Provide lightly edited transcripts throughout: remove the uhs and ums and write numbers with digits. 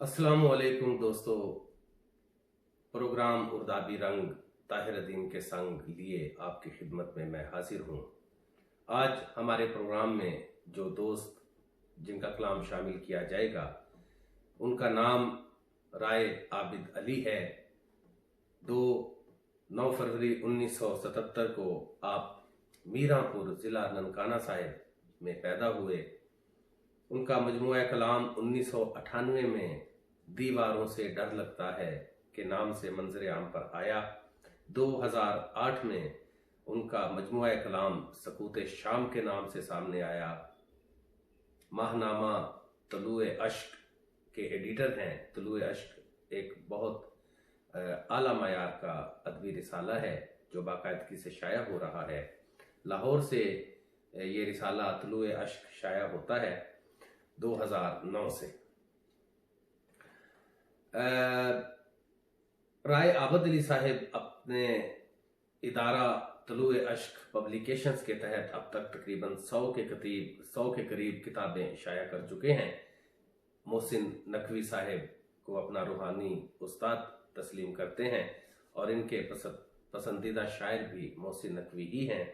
अस्सलामुअलैकुम दोस्तों। प्रोग्राम उर्दाबी रंग ताहिरुद्दीन के संग लिए आपकी खिदमत में मैं हाजिर हूँ। आज हमारे प्रोग्राम में जो दोस्त जिनका कलाम शामिल किया जाएगा उनका नाम राय आबिद अली है। दो 9 फरवरी 1977 को आप मीरापुर जिला ननकाना साहिब में पैदा हुए। उनका मजमूआ कलाम 1998 में दीवारों से डर लगता है के नाम से मंजर आम पर आया। 2008 में उनका मजमूआ कलाम सकूत शाम के नाम से सामने आया। माहनामा तलुए अश्क के एडिटर हैं। तलुए अश्क एक बहुत आला मयार का अदबी रिसाला है जो बाकायदगी से शाया हो रहा है। लाहौर से ये रिसाला तलुए अश्क शाया होता है 2009 से। राय आबिद अली साहिब अपने इदारा तलुए अश्क पब्लिकेशंस के तहत अब तक तकरीबन 100 के करीब किताबें शाया कर चुके हैं। मोहसिन नकवी साहिब को अपना रूहानी उस्ताद तस्लीम करते हैं और इनके पसंदीदा शायर भी मोहसिन नकवी ही हैं।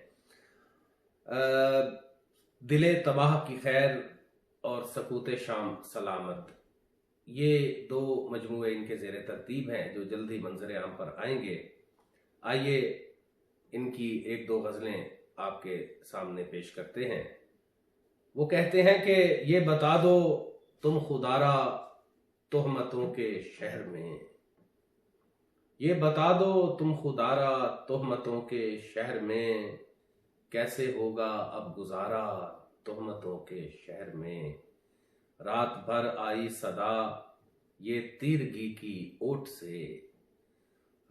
दिले तबाह की खैर और सकूत शाम सलामत, ये दो मजमूए इनके ज़ेरे तरतीब हैं जो जल्दी मंजर आम पर आएंगे। आइए इनकी एक दो गज़लें आपके सामने पेश करते हैं। वो कहते हैं कि ये बता दो तुम खुदारा तोहमतों के शहर में, ये बता दो तुम खुदारा तोहमतों के शहर में, कैसे होगा अब गुजारा तोहमतों के शहर में। रात भर आई सदा ये तीरगी की ओट से,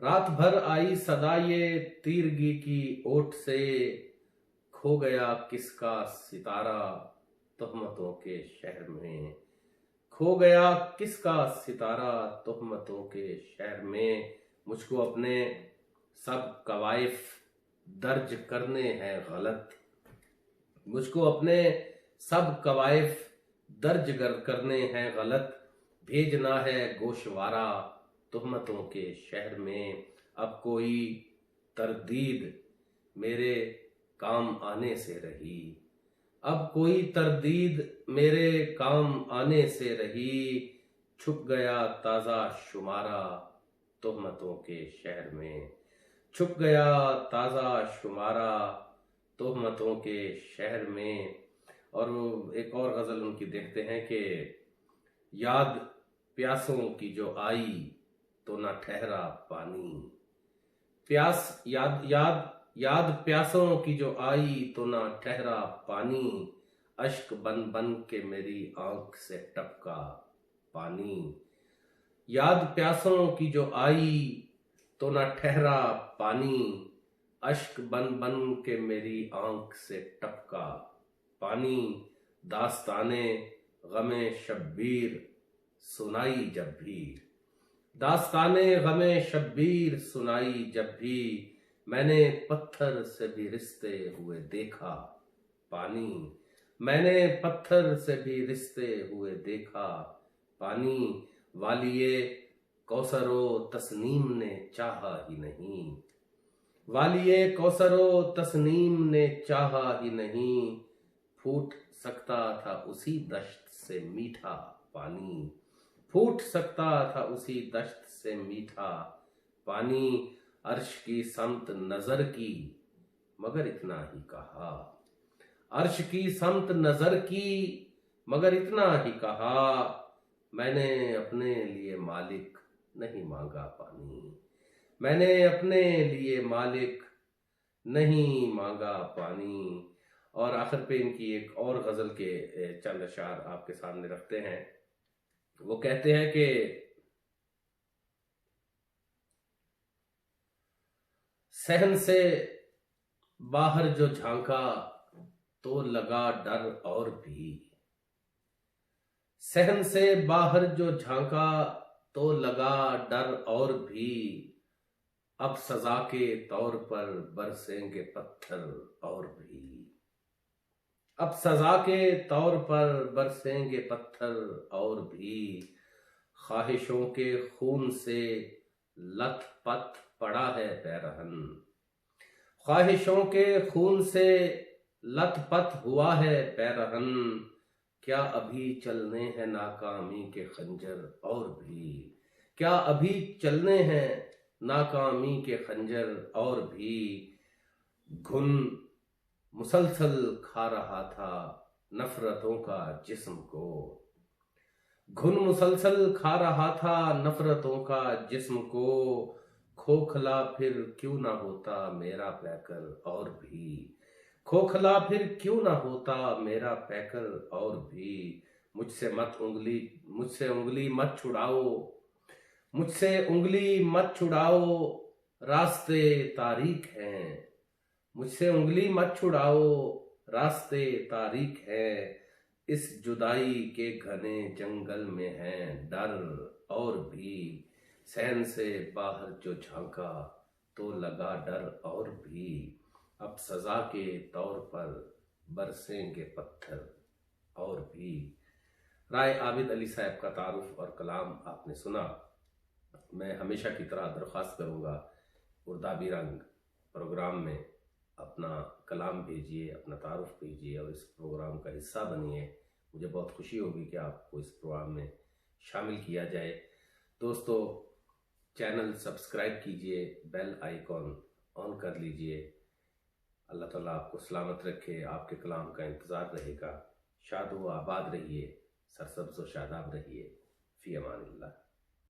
रात भर आई सदा ये तीरगी की ओट से, खो गया किसका सितारा तोहमतों के शहर में, खो गया किसका सितारा तोहमतों के शहर में। मुझको अपने सब कवाइफ दर्ज करने हैं गलत, मुझको अपने सब कवाइफ दर्ज करने हैं गलत, भेजना है गोशवारा तोहमतों के शहर में। अब कोई तरदीद मेरे काम आने से रही, अब कोई तरदीद मेरे काम आने से रही, छुप गया ताज़ा शुमारा तोहमतों के शहर में, छुप गया ताज़ा शुमारा तोहमतों के शहर में। और एक और गज़ल उनकी देखते हैं कि याद प्यासों की जो आई तो ना ठहरा पानी, प्यास याद याद याद प्यासों की जो आई तो ना ठहरा पानी, अश्क बन बन के मेरी आंख से टपका पानी। याद प्यासों की जो आई तो ना ठहरा पानी, अश्क बन बन के मेरी आंख से टपका पानी। दास्ताने गमे शब्बीर सुनाई जब भी, दास्ताने गमे शब्बीर सुनाई जब भी, मैंने पत्थर से भी रिश्ते हुए देखा पानी, मैंने पत्थर से भी रिश्ते हुए देखा पानी। वालिये कौसरो तस्नीम ने चाहा ही नहीं, वालिये कौसरो तस्नीम ने चाहा ही नहीं, फूट सकता था उसी दश्त से मीठा पानी, फूट सकता था उसी दश्त से मीठा पानी। अर्श की समत नजर की मगर इतना ही कहा, अर्श की समत नजर की मगर इतना ही कहा, मैंने अपने लिए मालिक नहीं मांगा पानी, मैंने अपने लिए मालिक नहीं मांगा पानी। और आखिर पे इनकी एक और गजल के चंद अशार आपके सामने रखते हैं। वो कहते हैं कि सहन से बाहर जो झांका तो लगा डर और भी, सहन से बाहर जो झांका तो लगा डर और भी, अब सजा के तौर पर बरसेंगे पत्थर और भी, अब सजा के तौर पर बरसेंगे पत्थर और भी। ख्वाहिशों के खून से लथपथ पड़ा है पैरहन, ख्वाहिशों के खून से लथपथ हुआ है पैरहन, क्या अभी चलने हैं नाकामी के खंजर और भी, क्या अभी चलने हैं नाकामी के खंजर और भी। घुन मुसलसल खा रहा था नफरतों का जिस्म को, घुन मुसलसल खा रहा था नफरतों का जिस्म को, खोखला फिर क्यों ना होता मेरा पैकर और भी, खोखला फिर क्यों ना होता मेरा पैकर और भी। मुझसे उंगली मत छुड़ाओ, मुझसे उंगली मत छुड़ाओ, रास्ते तारीख हैं, मुझसे उंगली मत छुड़ाओ, रास्ते तारीख हैं। इस जुदाई के घने जंगल में है डर और भी, सहन से बाहर जो झांका तो लगा डर और भी। अब सजा के तौर पर बरसेंगे पत्थर और भी। राय आबिद अली साहब का तारुफ और कलाम आपने सुना। मैं हमेशा की तरह दरख्वास्त करूँगा, उर्दाबी रंग प्रोग्राम में अपना कलाम भेजिए, अपना तारुफ भेजिए और इस प्रोग्राम का हिस्सा बनिए। मुझे बहुत खुशी होगी कि आपको इस प्रोग्राम में शामिल किया जाए। दोस्तों, चैनल सब्सक्राइब कीजिए, बेल आइकॉन ऑन कर लीजिए। अल्लाह ताला आपको सलामत रखे, आपके कलाम का इंतज़ार रहेगा। शाद व आबाद रहिए, सरसब्ज़ व शादाब रहिए। फ़ी अमानिल्लाह।